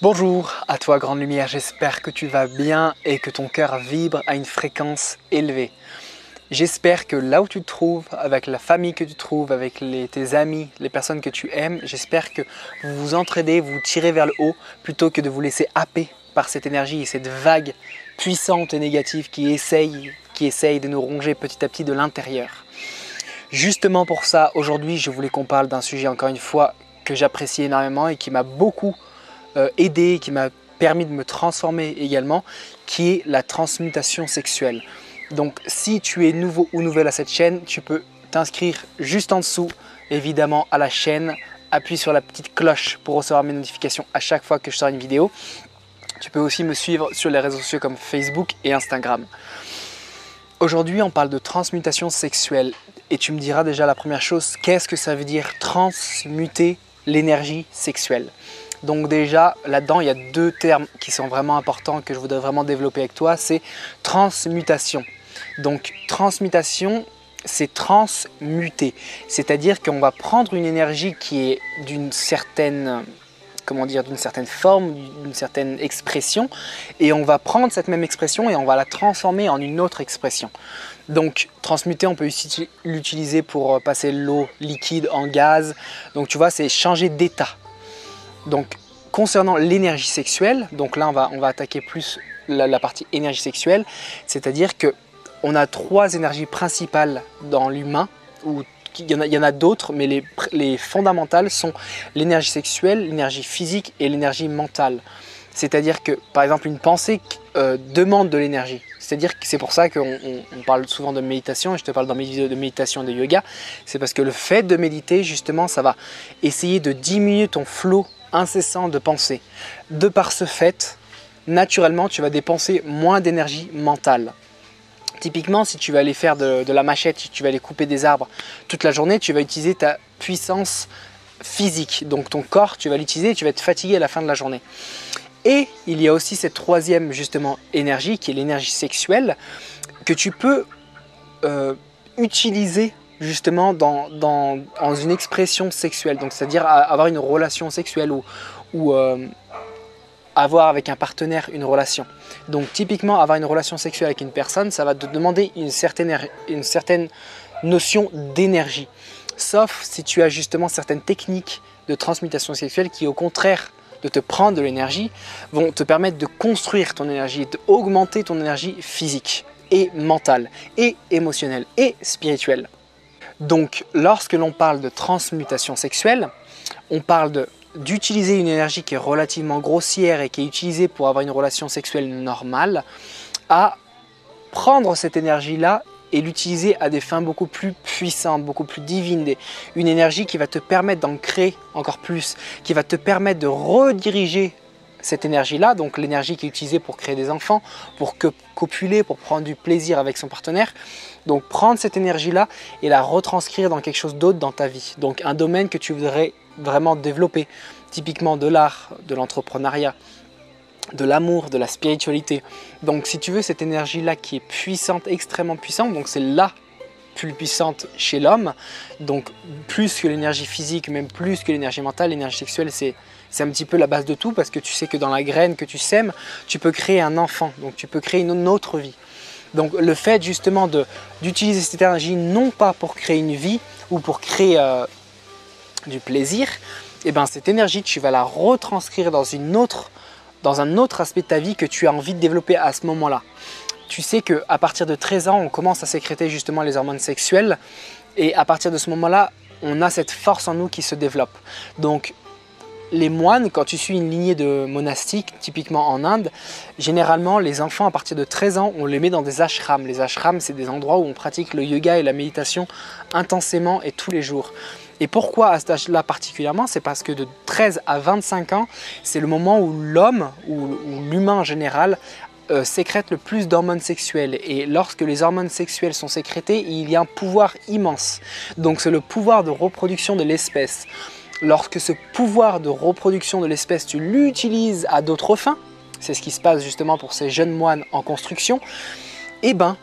Bonjour à toi Grande Lumière, j'espère que tu vas bien et que ton cœur vibre à une fréquence élevée. J'espère que là où tu te trouves, avec la famille que tu trouves, avec tes amis, les personnes que tu aimes, j'espère que vous vous entraidez, vous tirez vers le haut plutôt que de vous laisser happer par cette énergie et cette vague puissante et négative qui essaye de nous ronger petit à petit de l'intérieur. Justement pour ça, aujourd'hui, je voulais qu'on parle d'un sujet encore une fois que j'apprécie énormément et qui m'a beaucoup aidé, qui m'a permis de me transformer également, qui est la transmutation sexuelle. Donc si tu es nouveau ou nouvelle à cette chaîne, tu peux t'inscrire juste en dessous, évidemment à la chaîne, appuie sur la petite cloche pour recevoir mes notifications à chaque fois que je sors une vidéo. Tu peux aussi me suivre sur les réseaux sociaux comme Facebook et Instagram. Aujourd'hui, on parle de transmutation sexuelle et tu me diras déjà la première chose, qu'est-ce que ça veut dire transmuter l'énergie sexuelle? Donc déjà, là-dedans, il y a deux termes qui sont vraiment importants que je voudrais vraiment développer avec toi, c'est transmutation. Donc transmutation, c'est transmuter, c'est-à-dire qu'on va prendre une énergie qui est d'une certaine, d'une certaine forme, d'une certaine expression, et on va prendre cette même expression et on va la transformer en une autre expression. Donc transmuter, on peut l'utiliser pour passer l'eau liquide en gaz, donc tu vois, c'est changer d'état. Donc, concernant l'énergie sexuelle, donc là on va attaquer plus la partie énergie sexuelle, c'est-à-dire qu'on a trois énergies principales dans l'humain, il y en a d'autres, mais les fondamentales sont l'énergie sexuelle, l'énergie physique et l'énergie mentale. C'est-à-dire que, par exemple, une pensée demande de l'énergie. C'est-à-dire que c'est pour ça qu'on parle souvent de méditation, et je te parle dans mes vidéos de méditation et de yoga, c'est parce que le fait de méditer, justement, ça va essayer de diminuer ton flot incessant de pensée. De par ce fait, naturellement, tu vas dépenser moins d'énergie mentale. Typiquement, si tu vas aller faire de la machette, si tu vas aller couper des arbres toute la journée, tu vas utiliser ta puissance physique. Donc ton corps, tu vas l'utiliser et tu vas être fatigué à la fin de la journée. Et il y a aussi cette troisième justement énergie qui est l'énergie sexuelle que tu peux utiliser justement dans une expression sexuelle, donc c'est-à-dire avoir une relation sexuelle ou avoir avec un partenaire une relation. Donc typiquement avoir une relation sexuelle avec une personne, ça va te demander une certaine notion d'énergie. Sauf si tu as justement certaines techniques de transmutation sexuelle qui au contraire de te prendre de l'énergie vont te permettre de construire ton énergie, d'augmenter ton énergie physique et mentale et émotionnelle et spirituelle. Donc lorsque l'on parle de transmutation sexuelle, on parle d'utiliser une énergie qui est relativement grossière et qui est utilisée pour avoir une relation sexuelle normale, à prendre cette énergie-là et l'utiliser à des fins beaucoup plus puissantes, beaucoup plus divines, une énergie qui va te permettre d'en créer encore plus, qui va te permettre de rediriger cette énergie-là, donc l'énergie qui est utilisée pour créer des enfants, pour copuler, pour prendre du plaisir avec son partenaire. Donc prendre cette énergie-là et la retranscrire dans quelque chose d'autre dans ta vie. Donc un domaine que tu voudrais vraiment développer, typiquement de l'art, de l'entrepreneuriat, de l'amour, de la spiritualité. Donc si tu veux cette énergie-là qui est puissante, extrêmement puissante, donc c'est la plus puissante chez l'homme, donc plus que l'énergie physique, même plus que l'énergie mentale, l'énergie sexuelle c'est un petit peu la base de tout parce que tu sais que dans la graine que tu sèmes, tu peux créer un enfant, donc tu peux créer une autre vie. Donc le fait justement d'utiliser cette énergie non pas pour créer une vie ou pour créer du plaisir, et bien cette énergie tu vas la retranscrire dans un autre aspect de ta vie que tu as envie de développer à ce moment-là. Tu sais qu'à partir de 13 ans, on commence à sécréter justement les hormones sexuelles et à partir de ce moment-là, on a cette force en nous qui se développe. Donc les moines, quand tu suis une lignée de monastiques, typiquement en Inde, généralement les enfants à partir de 13 ans, on les met dans des ashrams. Les ashrams, c'est des endroits où on pratique le yoga et la méditation intensément et tous les jours. Et pourquoi à cet âge-là particulièrement? C'est parce que de 13 à 25 ans, c'est le moment où l'homme, ou l'humain en général, sécrète le plus d'hormones sexuelles. Et lorsque les hormones sexuelles sont sécrétées, il y a un pouvoir immense. Donc c'est le pouvoir de reproduction de l'espèce. Lorsque ce pouvoir de reproduction de l'espèce, tu l'utilises à d'autres fins, c'est ce qui se passe justement pour ces jeunes moines en construction, eh ben,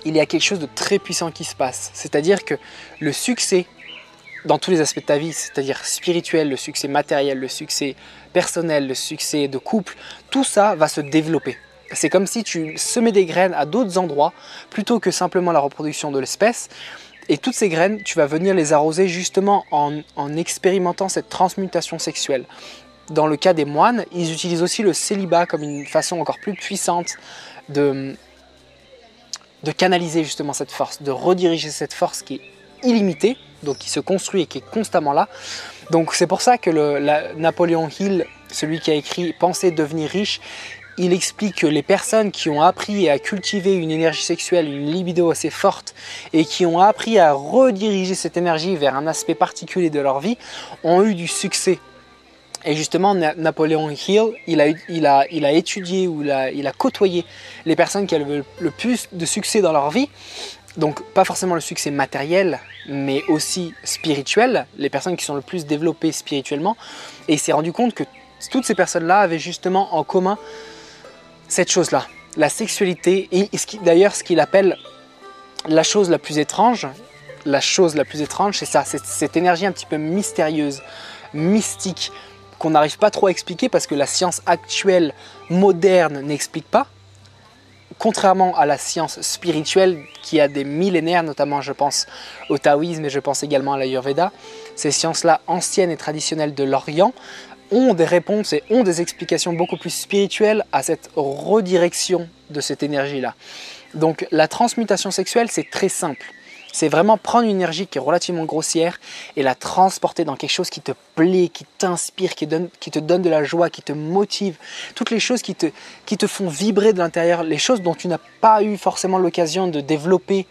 il y a quelque chose de très puissant qui se passe. C'est-à-dire que le succès dans tous les aspects de ta vie, c'est-à-dire spirituel, le succès matériel, le succès personnel, le succès de couple, tout ça va se développer. C'est comme si tu semais des graines à d'autres endroits plutôt que simplement la reproduction de l'espèce. Et toutes ces graines, tu vas venir les arroser justement en expérimentant cette transmutation sexuelle. Dans le cas des moines, ils utilisent aussi le célibat comme une façon encore plus puissante de canaliser justement cette force, de rediriger cette force qui est illimitée, donc qui se construit et qui est constamment là. Donc c'est pour ça que Napoleon Hill, celui qui a écrit « Penser devenir riche », il explique que les personnes qui ont appris à cultiver une énergie sexuelle, une libido assez forte et qui ont appris à rediriger cette énergie vers un aspect particulier de leur vie ont eu du succès. Et justement, Napoleon Hill, il a étudié ou il a côtoyé les personnes qui avaient le plus de succès dans leur vie. Donc pas forcément le succès matériel, mais aussi spirituel, les personnes qui sont le plus développées spirituellement. Et il s'est rendu compte que toutes ces personnes-là avaient justement en commun cette chose-là, la sexualité, et d'ailleurs ce qu'il appelle la chose la plus étrange, c'est ça, c'est cette énergie un petit peu mystérieuse, mystique, qu'on n'arrive pas trop à expliquer parce que la science actuelle, moderne, n'explique pas. Contrairement à la science spirituelle qui a des millénaires, notamment je pense au taoïsme et je pense également à l'Ayurveda, ces sciences-là anciennes et traditionnelles de l'Orient ont des réponses et ont des explications beaucoup plus spirituelles à cette redirection de cette énergie-là. Donc la transmutation sexuelle, c'est très simple. C'est vraiment prendre une énergie qui est relativement grossière et la transporter dans quelque chose qui te plaît, qui t'inspire, qui te donne de la joie, qui te motive. Toutes les choses qui te font vibrer de l'intérieur, les choses dont tu n'as pas eu forcément l'occasion de développer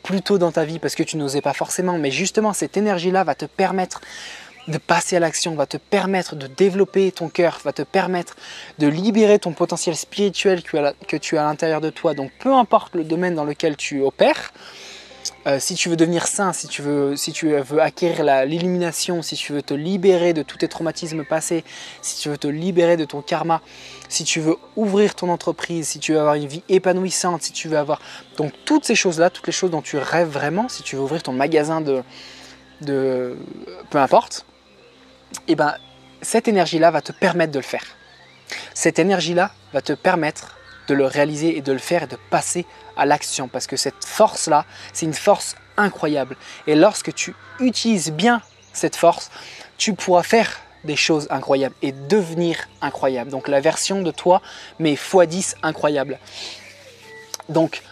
plus tôt dans ta vie parce que tu n'osais pas forcément. Mais justement, cette énergie-là va te permettre de passer à l'action, va te permettre de développer ton cœur, va te permettre de libérer ton potentiel spirituel que tu as à l'intérieur de toi. Donc peu importe le domaine dans lequel tu opères, si tu veux devenir saint, si tu veux acquérir l'illumination, si tu veux te libérer de tous tes traumatismes passés, si tu veux te libérer de ton karma, si tu veux ouvrir ton entreprise, si tu veux avoir une vie épanouissante, si tu veux avoir... Donc toutes ces choses-là, toutes les choses dont tu rêves vraiment, si tu veux ouvrir ton magasin de peu importe, et ben cette énergie-là va te permettre de le faire. Cette énergie-là va te permettre de le réaliser et de le faire et de passer à l'action parce que cette force-là, c'est une force incroyable. Et lorsque tu utilises bien cette force, tu pourras faire des choses incroyables et devenir incroyable. Donc la version de toi, mais x10 incroyable. Donc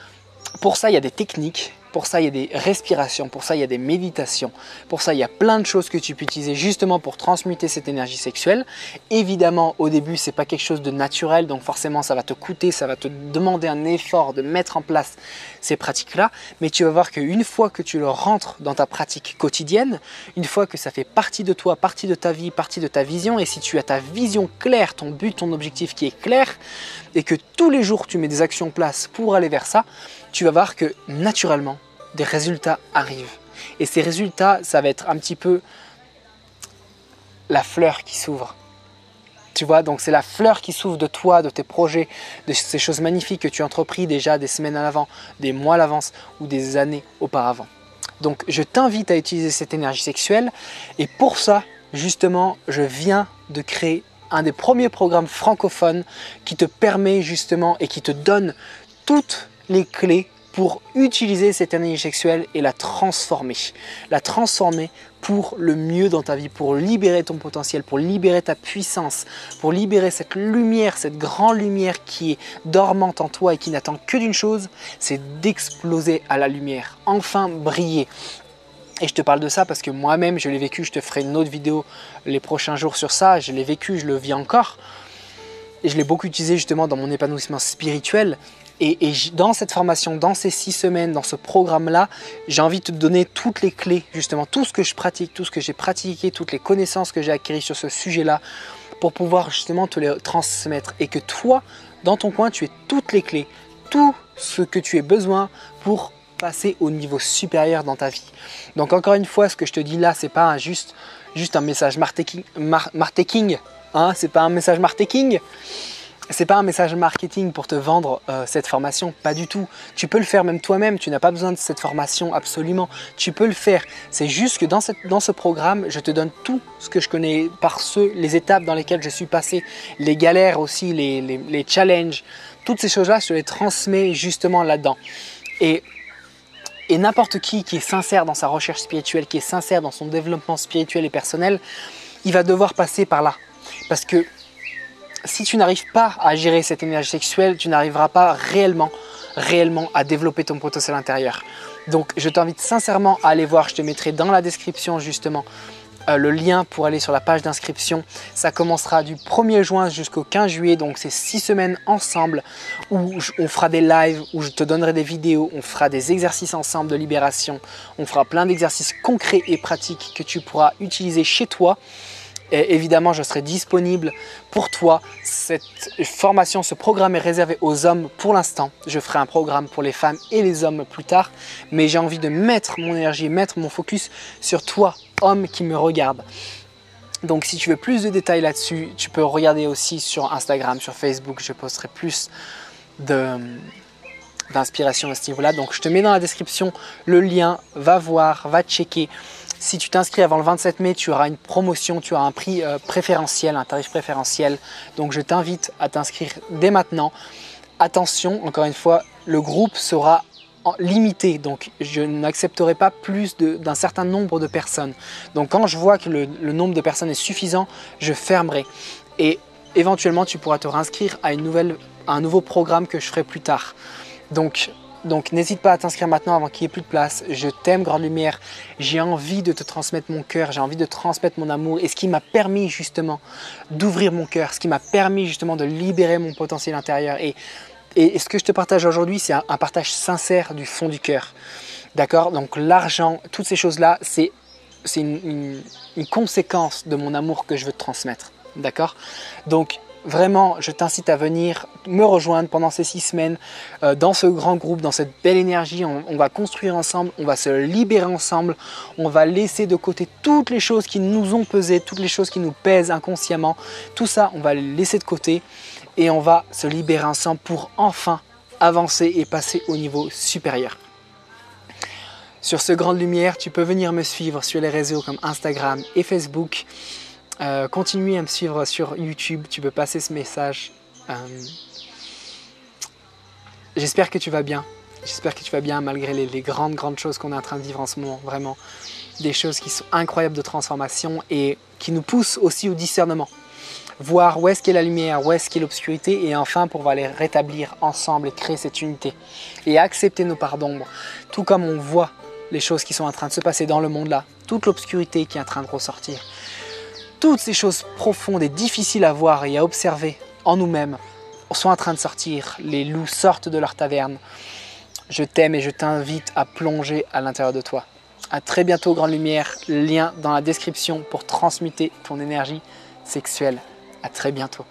pour ça, il y a des techniques. Pour ça, il y a des respirations, pour ça, il y a des méditations. Pour ça, il y a plein de choses que tu peux utiliser justement pour transmuter cette énergie sexuelle. Évidemment, au début, ce n'est pas quelque chose de naturel, donc forcément, ça va te coûter, ça va te demander un effort de mettre en place ces pratiques-là. Mais tu vas voir qu'une fois que tu le rentres dans ta pratique quotidienne, une fois que ça fait partie de toi, partie de ta vie, partie de ta vision, et si tu as ta vision claire, ton but, ton objectif qui est clair, et que tous les jours, tu mets des actions en place pour aller vers ça, tu vas voir que naturellement, des résultats arrivent. Et ces résultats, ça va être un petit peu la fleur qui s'ouvre. Tu vois, donc c'est la fleur qui s'ouvre de toi, de tes projets, de ces choses magnifiques que tu as entrepris déjà des semaines à l'avant, des mois à l'avance ou des années auparavant. Donc je t'invite à utiliser cette énergie sexuelle et pour ça, justement, je viens de créer un des premiers programmes francophones qui te permet justement et qui te donne toutes les clés pour utiliser cette énergie sexuelle et la transformer pour le mieux dans ta vie, pour libérer ton potentiel, pour libérer ta puissance, pour libérer cette lumière, cette grande lumière qui est dormante en toi et qui n'attend que d'une chose, c'est d'exploser à la lumière, enfin briller. Et je te parle de ça parce que moi-même je l'ai vécu, je te ferai une autre vidéo les prochains jours sur ça, je l'ai vécu, je le vis encore. Et je l'ai beaucoup utilisé justement dans mon épanouissement spirituel. Et dans cette formation, dans ces 6 semaines, dans ce programme-là, j'ai envie de te donner toutes les clés, justement, tout ce que je pratique, tout ce que j'ai pratiqué, toutes les connaissances que j'ai acquises sur ce sujet-là, pour pouvoir justement te les transmettre. Et que toi, dans ton coin, tu aies toutes les clés, tout ce que tu aies besoin pour passer au niveau supérieur dans ta vie. Donc encore une fois, ce que je te dis là, c'est pas juste un message marketing, hein, c'est pas un message marketing. c'est pas un message marketing pour te vendre cette formation, pas du tout. Tu peux le faire même toi-même, tu n'as pas besoin de cette formation absolument. Tu peux le faire. C'est juste que dans ce programme, je te donne tout ce que je connais les étapes dans lesquelles je suis passé, les galères aussi, les challenges, toutes ces choses-là, je te les transmets justement là-dedans. Et n'importe qui est sincère dans sa recherche spirituelle, qui est sincère dans son développement spirituel et personnel, il va devoir passer par là. Parce que si tu n'arrives pas à gérer cette énergie sexuelle, tu n'arriveras pas réellement à développer ton potentiel intérieur. Donc, je t'invite sincèrement à aller voir. Je te mettrai dans la description justement le lien pour aller sur la page d'inscription. Ça commencera du 1er juin jusqu'au 15 juillet. Donc, c'est 6 semaines ensemble où on fera des lives, où je te donnerai des vidéos, on fera des exercices ensemble de libération. On fera plein d'exercices concrets et pratiques que tu pourras utiliser chez toi. Et évidemment, je serai disponible pour toi. Cette formation, ce programme est réservé aux hommes pour l'instant. Je ferai un programme pour les femmes et les hommes plus tard. Mais j'ai envie de mettre mon énergie, mettre mon focus sur toi, homme qui me regarde. Donc, si tu veux plus de détails là-dessus, tu peux regarder aussi sur Instagram, sur Facebook. Je posterai plus d'inspiration à ce niveau-là. Donc, je te mets dans la description le lien. Va voir, va checker. Si tu t'inscris avant le 27 mai, tu auras une promotion, tu auras un prix préférentiel, un tarif préférentiel. Donc, je t'invite à t'inscrire dès maintenant. Attention, encore une fois, le groupe sera limité. Donc, je n'accepterai pas plus d'un certain nombre de personnes. Donc, quand je vois que le nombre de personnes est suffisant, je fermerai. Et éventuellement, tu pourras te réinscrire à un nouveau programme que je ferai plus tard. Donc n'hésite pas à t'inscrire maintenant avant qu'il n'y ait plus de place. Je t'aime, Grande Lumière. J'ai envie de te transmettre mon cœur, j'ai envie de transmettre mon amour. Et ce qui m'a permis justement d'ouvrir mon cœur, ce qui m'a permis justement de libérer mon potentiel intérieur. Et ce que je te partage aujourd'hui, c'est un partage sincère du fond du cœur. D'accord? Donc l'argent, toutes ces choses-là, c'est une conséquence de mon amour que je veux te transmettre. D'accord? Donc, vraiment, je t'incite à venir me rejoindre pendant ces 6 semaines dans ce grand groupe, dans cette belle énergie. On va construire ensemble, on va se libérer ensemble, on va laisser de côté toutes les choses qui nous ont pesé, toutes les choses qui nous pèsent inconsciemment. Tout ça, on va les laisser de côté et on va se libérer ensemble pour enfin avancer et passer au niveau supérieur. Sur ce Grande Lumière, tu peux venir me suivre sur les réseaux comme Instagram et Facebook. Continue à me suivre sur YouTube, tu peux passer ce message. J'espère que tu vas bien. J'espère que tu vas bien malgré les grandes choses qu'on est en train de vivre en ce moment. Vraiment, des choses qui sont incroyables de transformation et qui nous poussent aussi au discernement. Voir où est-ce qu'est la lumière, où est-ce qu'est l'obscurité et enfin pour les rétablir ensemble et créer cette unité. Et accepter nos parts d'ombre, tout comme on voit les choses qui sont en train de se passer dans le monde là, toute l'obscurité qui est en train de ressortir. Toutes ces choses profondes et difficiles à voir et à observer en nous-mêmes sont en train de sortir. Les loups sortent de leur taverne. Je t'aime et je t'invite à plonger à l'intérieur de toi. À très bientôt, Grande Lumière. Lien dans la description pour transmuter ton énergie sexuelle. À très bientôt.